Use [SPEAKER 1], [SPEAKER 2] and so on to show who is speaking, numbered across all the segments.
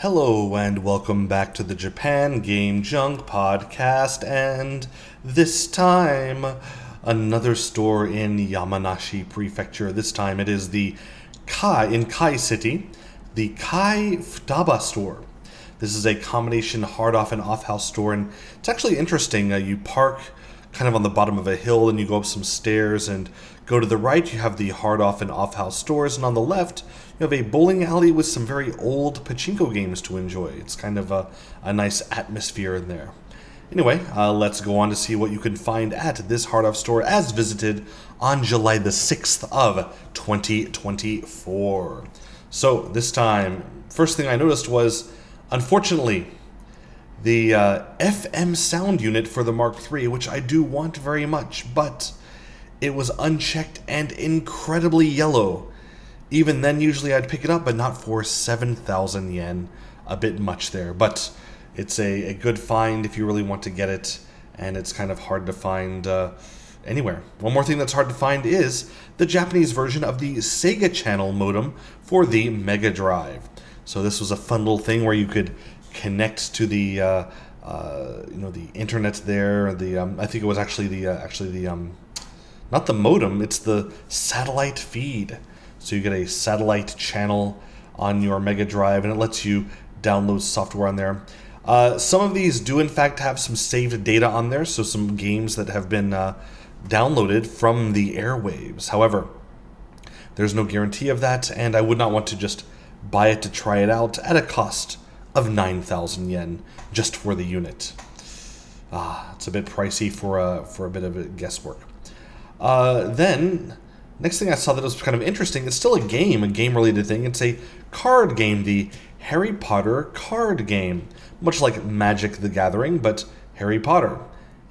[SPEAKER 1] Hello and welcome back to the Japan Game Junk podcast, and this time another store in Yamanashi Prefecture. This time it is the Kai City, the Kai Futaba store. This is a combination hard-off and off-house store, and it's actually interesting. You park kind of on the bottom of a hill and you go up some stairs and go to the right, you have the hard-off and off-house stores, and on the left you have a bowling alley with some very old pachinko games to enjoy. It's kind of a nice atmosphere in there. Anyway, let's go on to see what you can find at this hard-off store as visited on July the 6th of 2024. So this time, first thing I noticed was, unfortunately, the FM sound unit for the Mark III, which I do want very much, but it was unchecked and incredibly yellow. Even then, usually I'd pick it up, but not for 7,000 yen. A bit much there, but it's a good find if you really want to get it, and it's kind of hard to find anywhere. One more thing that's hard to find is the Japanese version of the Sega Channel modem for the Mega Drive. So this was a fun little thing where you could connect to the the internet there. I think it was actually the not the modem, it's the satellite feed. So you get a satellite channel on your Mega Drive, and it lets you download software on there. Some of these do in fact have some saved data on there, so some games that have been downloaded from the airwaves. However, there's no guarantee of that, and I would not want to just buy it to try it out at a cost of 9,000 yen just for the unit. It's a bit pricey for a bit of guesswork. Then, next thing I saw that was kind of interesting, it's still a game-related thing. It's a card game, the Harry Potter card game. Much like Magic the Gathering, but Harry Potter.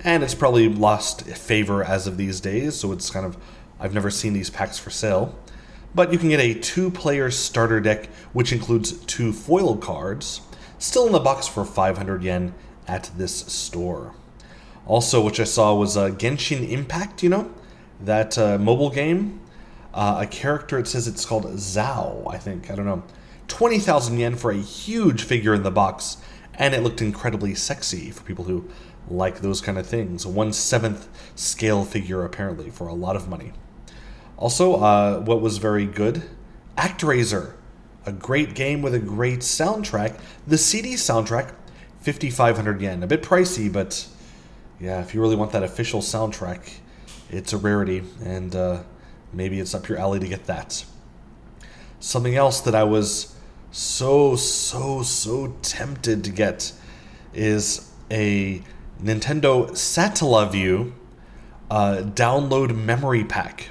[SPEAKER 1] And it's probably lost favor as of these days, so it's kind of, I've never seen these packs for sale. But you can get a 2-player starter deck, which includes 2 foil cards, still in the box for 500 yen at this store. Also, which I saw was Genshin Impact, that mobile game. A character, it says it's called Zhao, I think, I don't know. 20,000 yen for a huge figure in the box, and it looked incredibly sexy for people who like those kind of things. A 1/7 scale figure, apparently, for a lot of money. Also, what was very good, ActRaiser, a great game with a great soundtrack. The CD soundtrack, 5,500 yen. A bit pricey, but yeah, if you really want that official soundtrack, it's a rarity, and maybe it's up your alley to get that. Something else that I was so tempted to get is a Nintendo Satellaview download memory pack.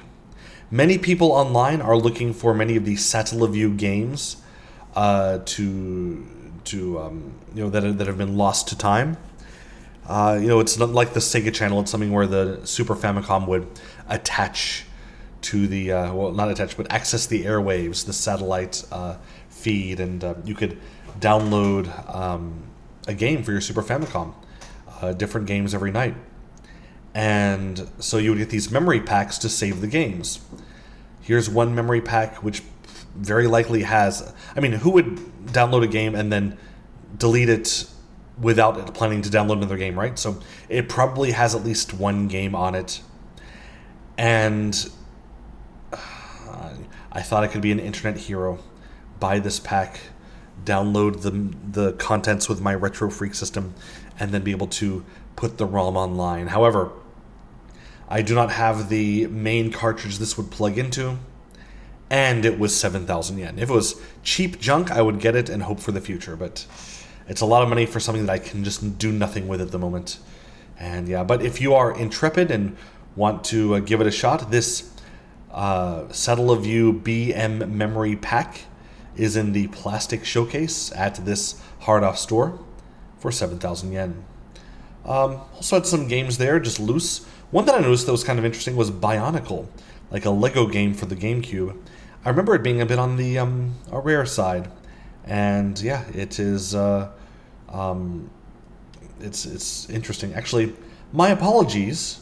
[SPEAKER 1] Many people online are looking for many of these Satellaview games that have been lost to time. It's not like the Sega Channel. It's something where the Super Famicom would attach to the not attach, but access the airwaves, the satellite feed, and you could download a game for your Super Famicom, different games every night. And so you would get these memory packs to save the games. Here's one memory pack which very likely has... who would download a game and then delete it without planning to download another game, right? So it probably has at least one game on it. And I thought I could be an internet hero. Buy this pack, download the contents with my Retro Freak system, and then be able to put the ROM online. However, I do not have the main cartridge this would plug into, and it was 7,000 yen. If it was cheap junk, I would get it and hope for the future, but it's a lot of money for something that I can just do nothing with at the moment. And yeah, but if you are intrepid and want to give it a shot, this Satellaview BM memory pack is in the plastic showcase at this hard-off store for 7,000 yen. Also had some games there, just loose. One that I noticed that was kind of interesting was Bionicle, like a Lego game for the GameCube. I remember it being a bit on the a rare side, and yeah, it is. It's interesting. Actually, my apologies.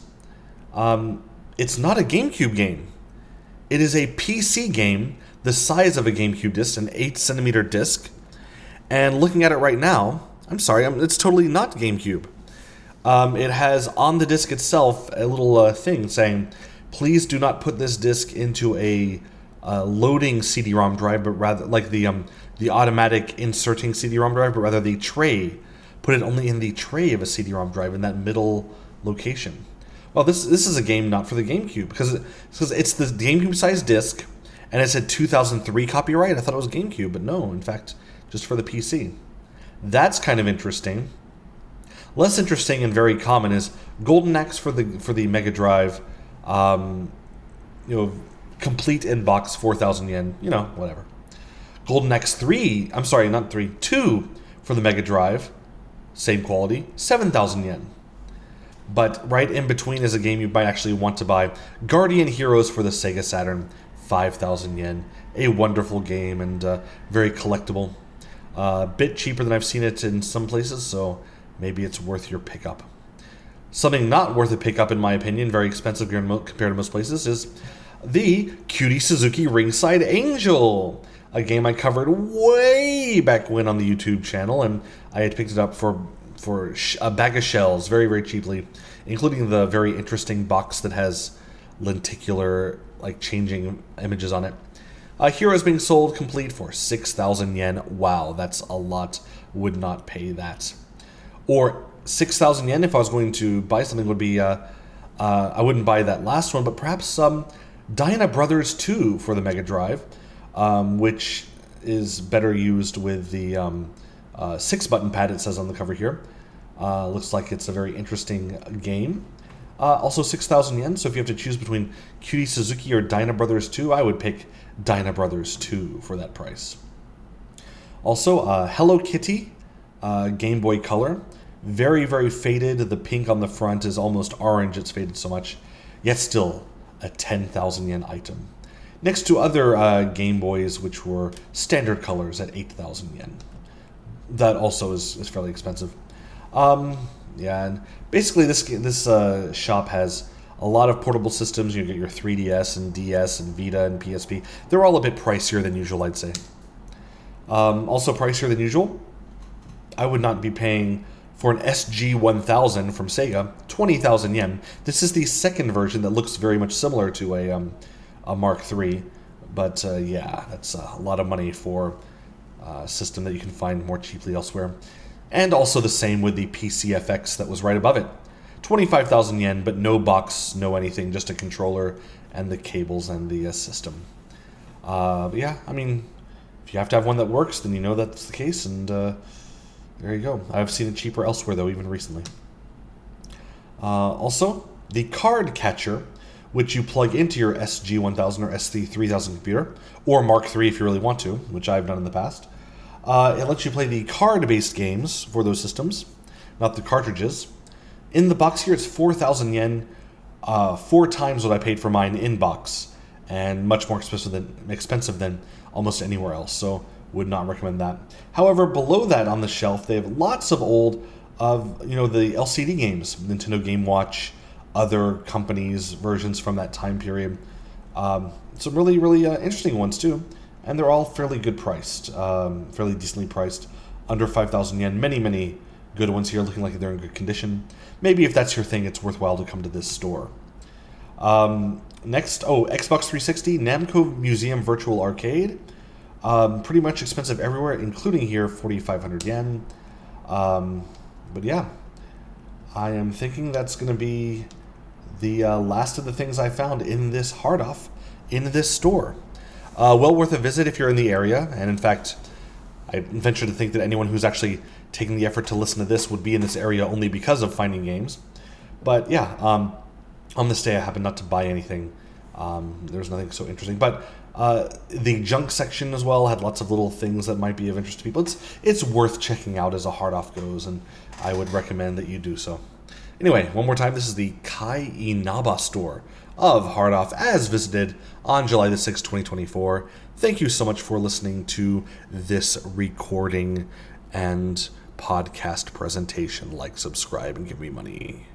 [SPEAKER 1] It's not a GameCube game. It is a PC game the size of a GameCube disc, an 8cm disc, And looking at it right now, I'm sorry, it's totally not GameCube. It has on the disc itself a little thing saying, please do not put this disc into a loading CD-ROM drive, but rather like the automatic inserting CD-ROM drive, but rather the tray. Put it only in the tray of a CD-ROM drive in that middle location. Well, this is a game not for the GameCube because it's the GameCube-sized disc, and it said 2003 copyright. I thought it was GameCube, but no, in fact, just for the PC. That's kind of interesting. Less interesting and very common is Golden Axe for the Mega Drive. Complete in box, 4,000 yen. Whatever. Golden Axe 2 for the Mega Drive. Same quality, 7,000 yen. But right in between is a game you might actually want to buy. Guardian Heroes for the Sega Saturn, 5,000 yen. A wonderful game and very collectible. A bit cheaper than I've seen it in some places, so maybe it's worth your pickup. Something not worth a pickup, in my opinion, very expensive compared to most places, is the Cutie Suzuki Ringside Angel. A game I covered way back when on the YouTube channel, and I had picked it up for a bag of shells very, very cheaply, including the very interesting box that has lenticular, changing images on it. Here is being sold complete for 6,000 yen. Wow, that's a lot. Would not pay that. Or 6,000 yen if I was going to buy something would be, I wouldn't buy that last one, but perhaps Dyna Brothers 2 for the Mega Drive, which is better used with the 6-button pad, it says on the cover here. Looks like it's a very interesting game. Also 6,000 yen, so if you have to choose between Cutie Suzuki or Dyna Brothers 2, I would pick Dyna Brothers 2 for that price. Also, Hello Kitty, Game Boy Color. Very, very faded. The pink on the front is almost orange. It's faded so much. Yet still a 10,000 yen item. Next to other Game Boys, which were standard colors at 8,000 yen. That also is fairly expensive. And basically this shop has a lot of portable systems. You get your 3DS and DS and Vita and PSP. They're all a bit pricier than usual, I'd say. Also pricier than usual, I would not be paying for an SG-1000 from Sega, 20,000 yen. This is the second version that looks very much similar to a Mark III. But yeah, that's a lot of money for a system that you can find more cheaply elsewhere. And also the same with the PCFX that was right above it. 25,000 yen, but no box, no anything, just a controller and the cables and the system. But yeah, I mean, if you have to have one that works, then you know that's the case, and there you go. I've seen it cheaper elsewhere, though, even recently. Also, the card catcher, which you plug into your SG-1000 or SC-3000 computer, or Mark III if you really want to, which I've done in the past. It lets you play the card-based games for those systems, not the cartridges. In the box here, it's 4,000 yen, 4 times what I paid for mine in box, and much more expensive than almost anywhere else, so would not recommend that. However, below that on the shelf, they have lots of old, the LCD games, Nintendo Game Watch, other companies' versions from that time period. Some really, really interesting ones, too. And they're all fairly good priced, fairly decently priced, under 5,000 yen. Many, many good ones here, looking like they're in good condition. Maybe if that's your thing, it's worthwhile to come to this store. Next, Xbox 360, Namco Museum Virtual Arcade. Pretty much expensive everywhere, including here, 4,500 yen. But yeah, I am thinking that's going to be the last of the things I found in this hard-off in this store. Well worth a visit if you're in the area, and in fact, I venture to think that anyone who's actually taking the effort to listen to this would be in this area only because of finding games. But yeah, on this day I happened not to buy anything. There's nothing so interesting. But the junk section as well had lots of little things that might be of interest to people. It's worth checking out as a hard-off goes, and I would recommend that you do so. Anyway, one more time, this is the Kai Inaba store of Hard Off as visited on July the 6th, 2024. Thank you so much for listening to this recording and podcast presentation. Like, subscribe, and give me money.